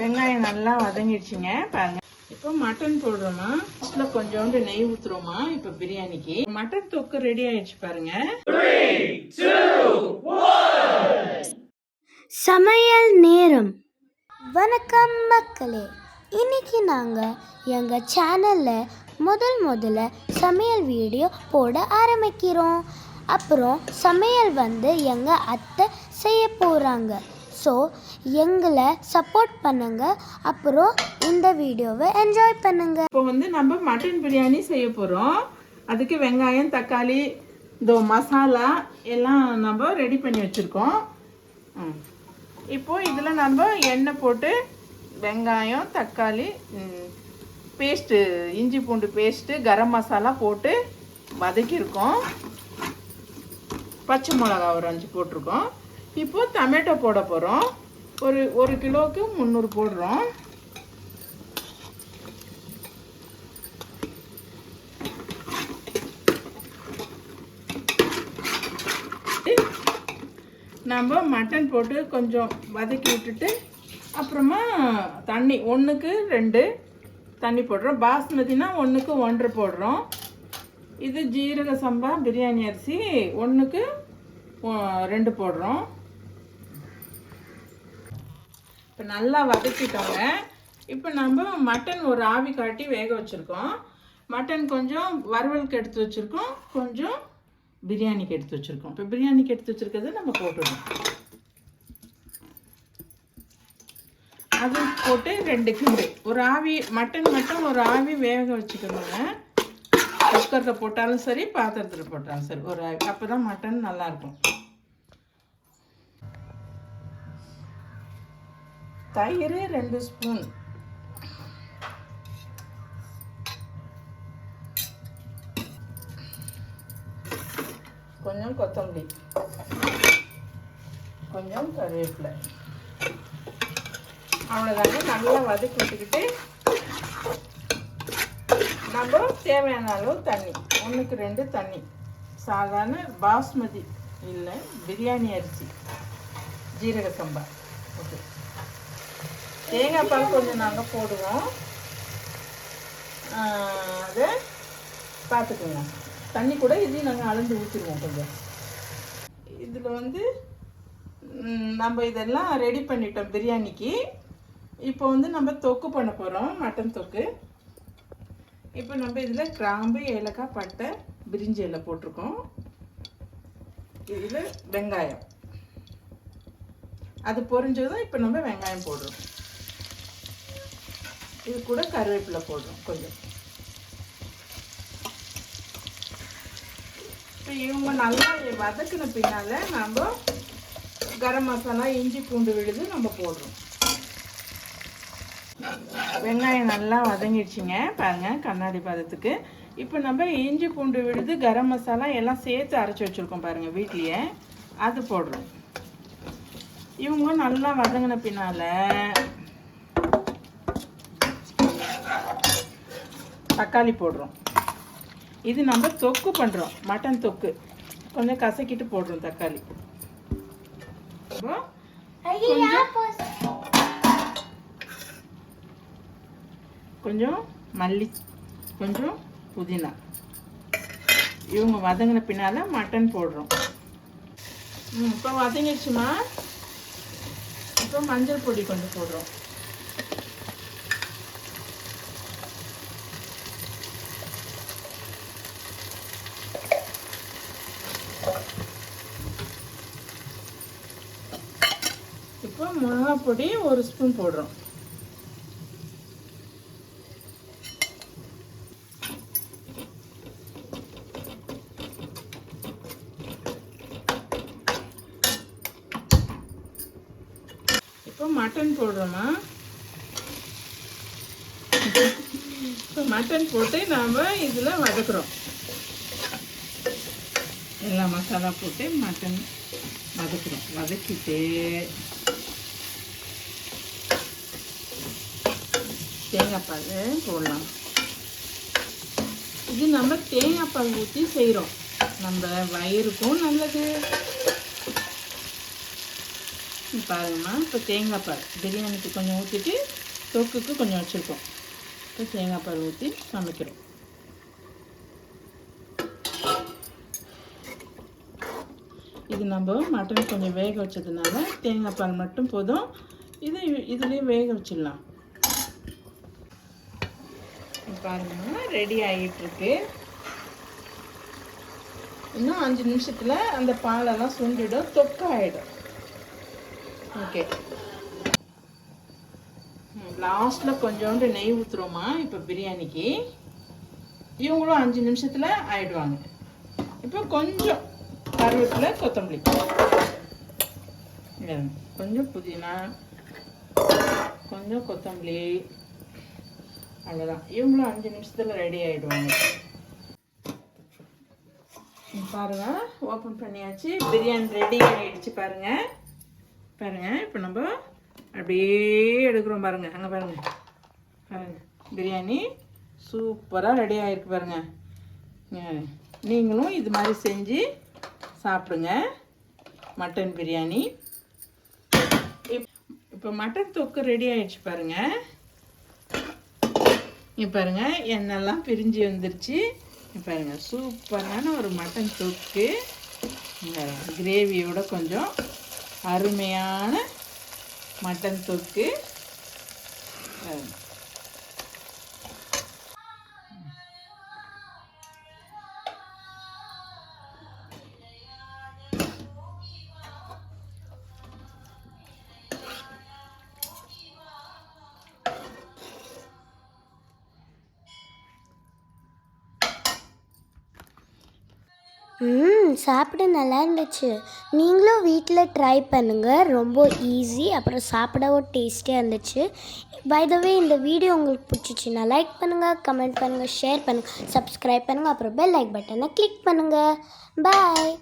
வெங்காயம் நல்லா வதங்கிடுச்சுங்க பாருங்க. இப்போ மட்டன் போடுறோமா, ஃபர்ஸ்ட்ல கொஞ்சோண்டு நெய் ஊத்துறோமா. இப்போ பிரியாணிக்கு மட்டன் தொக்கு ரெடி ஆயிடுச்சு பாருங்க. 3, 2, 1 சமையல் நேரம். வணக்கம் மக்களே, இன்னைக்கு நாங்கள் எங்கள் சேனலில் முதல்ல சமையல் வீடியோ போட ஆரம்பிக்கிறோம். அப்புறம் சமையல் எங்கள் அத்தை செய்ய போகிறாங்க. ஸோ எங்களை சப்போர்ட் பண்ணுங்க, அப்புறம் இந்த வீடியோவை என்ஜாய் பண்ணுங்க. இப்போ நம்ம மட்டன் பிரியாணி செய்ய போகிறோம். அதுக்கு வெங்காயம், தக்காளி, இந்த மசாலா எல்லாம் நம்ம ரெடி பண்ணி வச்சுருக்கோம். இப்போ இதில் நம்ம எண்ணெய் போட்டு வெங்காயம், தக்காளி பேஸ்ட்டு, இஞ்சி பூண்டு பேஸ்ட்டு, கரம் மசாலா போட்டு வதக்கியிருக்கோம். பச்சை மிளகா ஒரு 5 போட்டிருக்கோம். இப்போ டொமேட்டோ போட போகிறோம். ஒரு கிலோவுக்கு 300 போடுறோம். நம்ம மட்டன் போட்டு கொஞ்சம் வதக்கி விட்டுட்டு அப்புறமா தண்ணி 1க்கு 2 தண்ணி போடுறோம். பாஸ்மதினா 1க்கு 1.5 போடுறோம். இது ஜீரக சம்பா பிரியாணி அரிசி 1க்கு 2 போடுறோம். இப்போ நல்லா வதக்கிட்டோங்க. இப்போ நம்ம மட்டன் ஒரு ஆவி காட்டி வேக வச்சுருக்கோம். மட்டன் கொஞ்சம் வறுவலுக்கு எடுத்து வச்சுருக்கோம், கொஞ்சம் பிரியாணிக்கு எடுத்து வச்சுருக்கோம். இப்போ பிரியாணிக்கு எடுத்து வச்சுருக்கிறது நம்ம போட்டுடுவோம். அது போட்டு 2 கிண்டு ஒரு ஆவி மட்டன் மட்டும் ஒரு ஆவி வேக வச்சுக்கணுங்க. குக்கரில் போட்டாலும் சரி, பாத்திரத்தில் போட்டாலும் சரி, ஒரு ஆவி. அப்போ தான் மட்டன் நல்லாயிருக்கும். தயிர் 2 ஸ்பூன், கொஞ்சம் கொத்தமல்லி, கொஞ்சம் கருவேப்பிலை, அவ்வளோதாங்க. நல்லா வதக்கி விட்டுக்கிட்டு நம்ம தேவையான அளவு தண்ணி, 1க்கு 2 தண்ணி. சாதாரண பாஸ்மதி இல்லை, பிரியாணி அரிசி, ஜீரக சம்பா. ஓகே, தேங்காய் பால் கொஞ்சம் நாங்கள் போடுவோம். அதை பார்த்துக்கோங்க. தண்ணி கூட இதையும் நாங்கள் அளந்து ஊற்றிடுவோம் கொஞ்சம். இதில் நம்ம இதெல்லாம் ரெடி பண்ணிட்டோம் பிரியாணிக்கு. இப்போ நம்ம தொக்கு பண்ண போகிறோம், மட்டன் தொக்கு. இப்போ நம்ம இதில் கிராம்பு, ஏலக்காய், பட்டை, பிரிஞ்சி எல்லாம் போட்டிருக்கோம். இதில் வெங்காயம் அது பொரிஞ்சதும் இப்போ நம்ம வெங்காயம் போடுறோம். இது கூட கருவேப்பிலை போடுறோம் கொஞ்சம். இப்போ இவங்க நல்லா வதக்கின பின்னால் நம்ம கரம் மசாலா, இஞ்சி பூண்டு விழுது நம்ம போடுறோம். வெங்காயம் நல்லா வதங்கிடுச்சிங்க பாருங்கள், கண்ணாடி பதத்துக்கு. இப்போ நம்ம இஞ்சி பூண்டு விழுது, கரம் மசாலா எல்லாம் சேர்த்து அரைச்சி வச்சுருக்கோம் பாருங்கள் வீட்லேயே, அது போடுறோம். இவங்க நல்லா வதங்கின பின்னால் தக்காளி போடுறோம். இது நம்ம தொக்கு பண்ணுறோம், மட்டன் தொக்கு. கொஞ்சம் கசக்கிட்டு போடுறோம் தக்காளி. கொஞ்சம் மல்லி, கொஞ்சம் புதினா. இவங்க வதங்கின பின்னால் மட்டன் போடுறோம். இப்போ வதங்கிடுச்சுமா. இப்போ மஞ்சள் பொடி கொஞ்சம் போடுறோம். இப்போ மிளகா பொடி 1 ஸ்பூன் போடுறோம். இப்போ மட்டன் போடுறோமா. இப்போ மட்டன் போட்டு நாம் இதில் வதக்குறோம். எல்லா மசாலா போட்டு மட்டன் வதக்குறோம். வதக்கிட்டு தேங்காய் பால் போடலாம். இது நம்ம தேங்காய் பால் ஊற்றி செய்கிறோம், நம்ம வயிறுக்கும் நல்லது. பாருங்கம்மா, இப்போ தேங்காய் பால் பிரியாணிக்கு கொஞ்சம் ஊற்றிட்டு தொக்குக்கு கொஞ்சம் வச்சுருக்கோம். இப்போ தேங்காய் பால் ஊற்றி சமைக்கிறோம். இது நம்ம மட்டன் கொஞ்சம் வேக வச்சதுனால தேங்காய் பால் மட்டும் போதும். இதுலேயே வேக வச்சிடலாம். பாருங்கம்மா, ரெடி ஆகிட்டுருக்கு. இன்னும் 5 நிமிஷத்தில் அந்த பாலெல்லாம் சுண்டிடும், தொக்காயிடும். ஓகே, லாஸ்ட்டில் கொஞ்சோண்டு நெய் ஊற்றுறோமா இப்போ பிரியாணிக்கு. இவங்களும் 5 நிமிஷத்தில் ஆயிடுவாங்க. இப்போ கொஞ்சம் கருவேப்பிலை, கொத்தமல்லி, கொஞ்சம் புதினா, கொஞ்சம் கொத்தமல்லி, அவ்வளோதான். இவங்களும் 5 நிமிஷத்தில் ரெடி ஆகிடுவாங்க. பாருங்கள், ஓப்பன் பண்ணியாச்சு. பிரியாணி ரெடி ஆகிடுச்சு. பாருங்கள் பாருங்கள், இப்போ நம்ம அப்படியே எடுக்கிறோம். பாருங்கள், அங்கே பாருங்கள் பாருங்கள், பிரியாணி சூப்பராக ரெடி ஆகிருக்கு. பாருங்கள், நீங்களும் இது மாதிரி செஞ்சு சாப்பிடுங்க மட்டன் பிரியாணி. இப்போ மட்டன் தொக்கு ரெடி ஆகிடுச்சு. பாருங்கள், இங்கே பாருங்கள், எண்ணெய்லாம் பிரிஞ்சு வந்துருச்சு. பாருங்கள், சூப்பரான ஒரு மட்டன் தொக்கு, கிரேவியோட கொஞ்சம் அருமையான மட்டன் தொக்கு. சாப்பிட நல்லா இருந்துச்சு. நீங்களும் வீட்டில் ட்ரை பண்ணுங்கள். ரொம்ப ஈஸி, அப்புறம் சாப்பிடவும் டேஸ்டியாக இருந்துச்சு. பை த வே, இந்த வீடியோ உங்களுக்கு பிடிச்சிச்சின்னா லைக் பண்ணுங்கள், கமெண்ட் பண்ணுங்கள், ஷேர் பண்ணுங்கள், சப்ஸ்கிரைப் பண்ணுங்கள், அப்புறம் பெல் லைக் பட்டனை கிளிக் பண்ணுங்கள். பாய்.